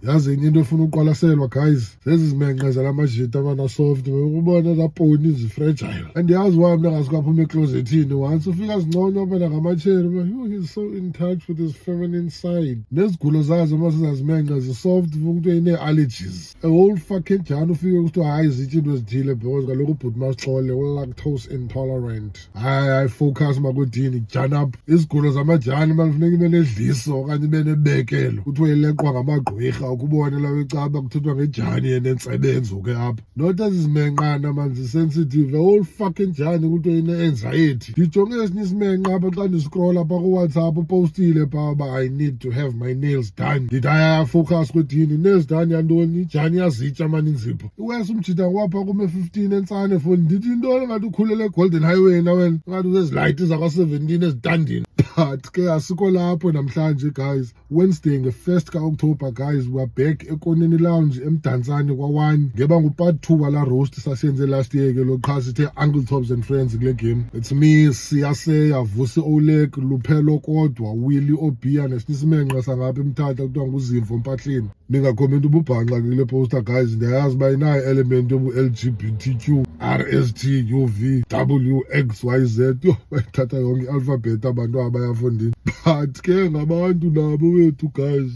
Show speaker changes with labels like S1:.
S1: yazi enye into efuna uqwalaselwa guys, zezi zimenqe zalamajita abana soft ubona laponi zifragile. Andiyazi wami nangasikaphuma eclosetini once ufika zinconywa phela ngamatsheri, he's so in touch with his feminine side. Nezigulo zazo masizazimenqe zisoft ukuthi ine-allergies. A whole fucking jani ufike kuthiwa hayi zitsho into ezithile because kaloku ubhuti masixole u-lactose intolerant. Hayi focus makudini jana up. Izigulo zamajani malifuneka ibe nedliso okanye ibe nebekelo kuthiwa ileqwa ngamagqwirha ukubone lawe ecaba kuthethwa ngejani yenentsebenzo ke apha. Not ezizimenqana man zisensitive. A whole fucking jani kuthiwa ine-anxiety. Ndijonge esinye isimenqa apha xa ndiscroll apha kuWhatsApp upostile phaa uba I need to have my nails done. Ndithi focus kwedini nails done yantoni ijani yazitya mani inzipho. Iwesi umjita ngwapha kume 15 entsane foni ndithi into ngathi ukhulele eGolden Highway na wena ngathi uzezilight zaka-17 ezitandini. But ke asikho lapho namhlanje guys. Wednesday nge-1st ka-October guys we are back ekoneni lounge emdantsane kwa-1 ngeba ngu-part 2 wala roast sasiyenze last year ke lo qha sithe Uncle Tops and Friends kule game. It's me Siyaseya Vusi Oleg Luphelo Kodwa Willie Obia nesinye isimenqa sangapha emthatha kuthiwa nguzimvo Mpahleni. Ningakhomenta ububhanxa kule poster guys, ndiyayazi uba inayo element yobu-LGBTQ RST UV WXYZ bayithatha yonke i-alphabet abantu abayafundini but ke ngabantu nabo wethu guys.